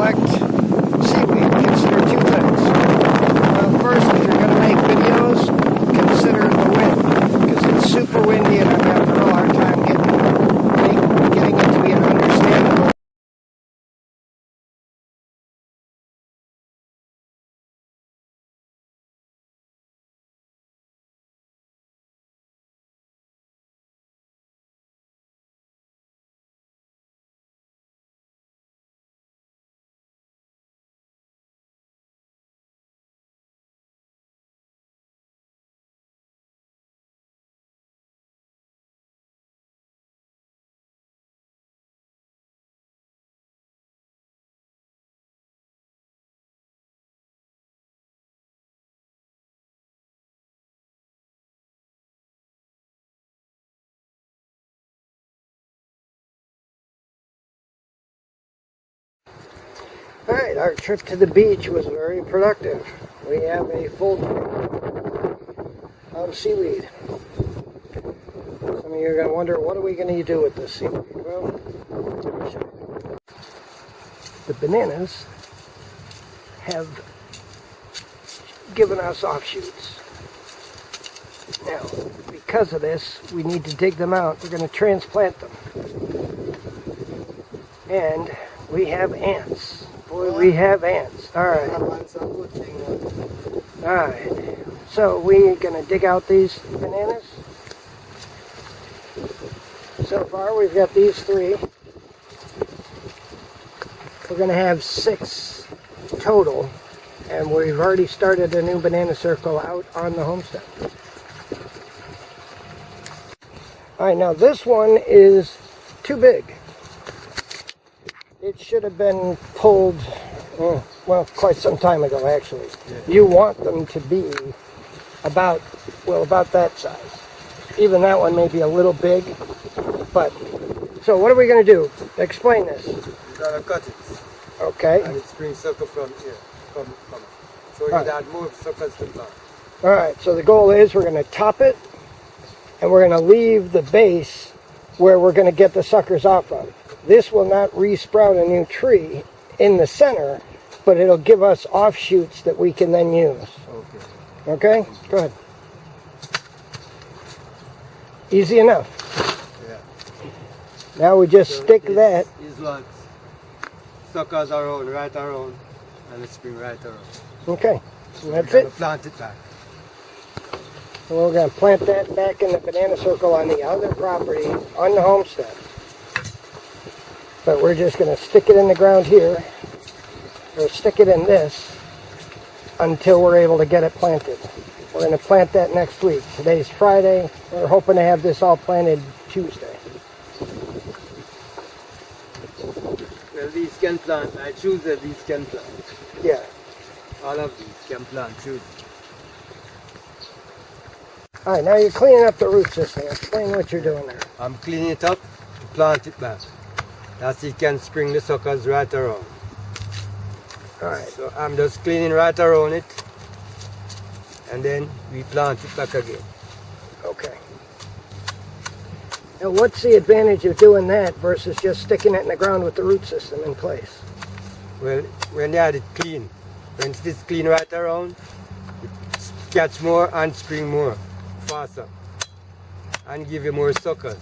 collect seaweed, consider two things. Well, first, if you're going to make videos, consider the wind, because it's super windy and I'm having a real hard time getting it to be an understandable. Alright, our trip to the beach was very productive. We have a full of seaweed. Some of you are going to wonder, what are we going to do with this seaweed? Well, let me show you. The bananas have given us offshoots. Now, because of this, we need to dig them out. We're going to transplant them. And we have ants. Boy, we have ants. Alright. Alright. So we're going to dig out these bananas. So far we've got these 3. We're going to have 6 total. And we've already started a new banana circle out on the homestead. Alright, now this one is too big. It should have been pulled, well, quite some time ago, actually. Yeah. You want them to be about that size. Even that one may be a little big, but, so what are we going to do? Explain this. You're going to cut it. Okay. And it's spring sucker from here. Come. So you add more suckers to plant. Alright, so the goal is we're going to top it, and we're going to leave the base where we're going to get the suckers off of. This will not re-sprout a new tree in the center, but it'll give us offshoots that we can then use. Okay? Go ahead. Easy enough. Yeah. Now we just stick that. These ones, suckers around, right around, and the spring right around. Okay. So that's it. Plant it back. So we're going to plant that back in the banana circle on the other property, on the homestead. But we're just going to stick it in the ground here, or stick it in this, until we're able to get it planted. We're going to plant that next week. Today's Friday. We're hoping to have this all planted Tuesday. Well, these can plant. I choose that these can plant. Yeah. All of these can plant. Choose. Alright, now you're cleaning up the root system. Explain what you're doing there. I'm cleaning it up to plant it back. That's it can spring the suckers right around. Alright. So I'm just cleaning right around it, and then we plant it back again. Okay. Now what's the advantage of doing that versus just sticking it in the ground with the root system in place? Well, when you had it clean, when it is clean right around, it catch more and spring more faster and give you more suckers.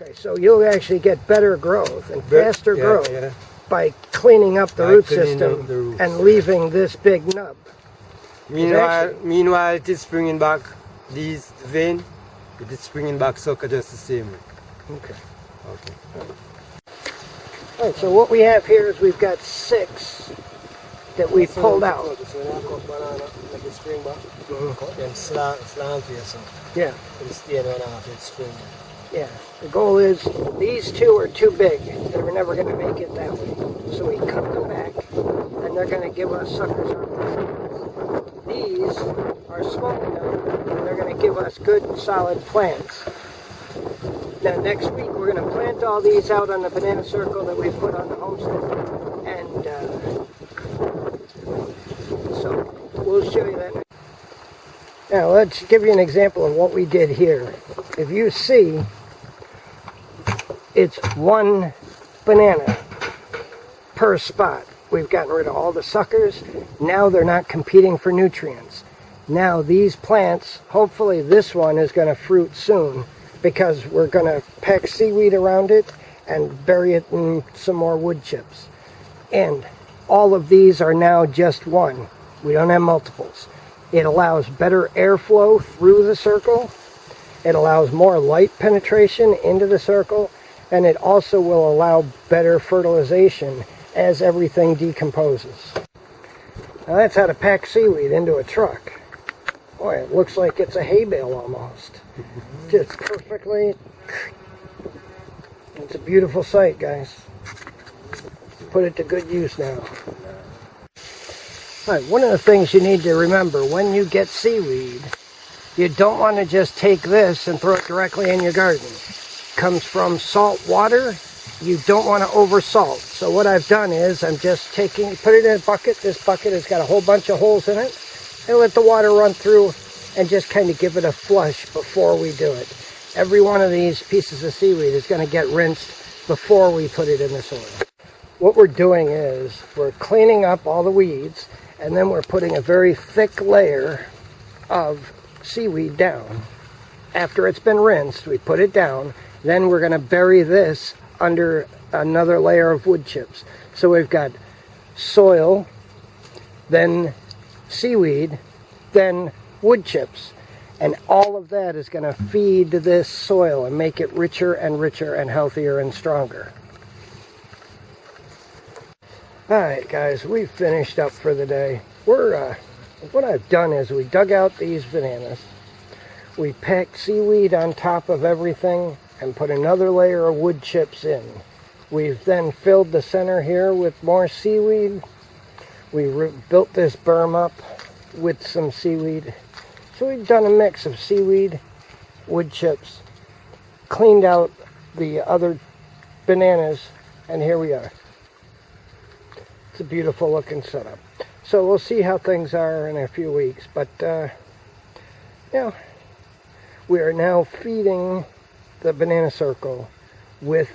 Okay, so you'll actually get better growth and faster growth by cleaning up the root system and leaving this big nub. Meanwhile, it is springing back these vein. It is springing back sucker just the same way. Okay. Okay. All right. So what we have here is we've got 6 that we pulled out. Yeah. Yeah, the goal is these 2 are too big. They were never going to make it that way. So we cut them back, and they're going to give us suckers on this. These are small enough, and they're going to give us good, solid plants. Now next week we're going to plant all these out on the banana circle that we put on the homestead. And so we'll show you that next. Now let's give you an example of what we did here. If you see, it's 1 banana per spot. We've gotten rid of all the suckers. Now they're not competing for nutrients. Now these plants, hopefully this one is going to fruit soon, because we're going to pack seaweed around it and bury it in some more wood chips. And all of these are now just one. We don't have multiples. It allows better airflow through the circle. It allows more light penetration into the circle. And it also will allow better fertilization as everything decomposes. Now that's how to pack seaweed into a truck. Boy, it looks like it's a hay bale almost. Just perfectly. It's a beautiful sight, guys. Put it to good use now. All right, one of the things you need to remember when you get seaweed, you don't want to just take this and throw it directly in your garden. It comes from salt water. You don't want to over salt. So what I've done is I'm just put it in a bucket. This bucket has got a whole bunch of holes in it. And let the water run through and just kind of give it a flush before we do it. Every one of these pieces of seaweed is going to get rinsed before we put it in the soil. What we're doing is we're cleaning up all the weeds, and then we're putting a very thick layer of seaweed down. After it's been rinsed, we put it down. Then we're going to bury this under another layer of wood chips. So we've got soil, then seaweed, then wood chips. And all of that is going to feed this soil and make it richer and richer and healthier and stronger. Alright guys, we've finished up for the day. What I've done is we dug out these bananas. We packed seaweed on top of everything and put another layer of wood chips in. We've then filled the center here with more seaweed. We built this berm up with some seaweed. So we've done a mix of seaweed, wood chips, cleaned out the other bananas, and here we are. It's a beautiful looking setup. So we'll see how things are in a few weeks. But, yeah, we are now feeding the banana circle with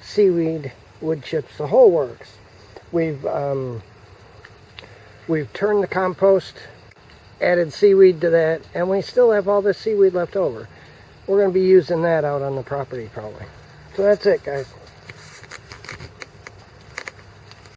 seaweed, wood chips, the whole works. We've turned the compost, added seaweed to that, and we still have all this seaweed left over. We're going to be using that out on the property probably. So that's it, guys.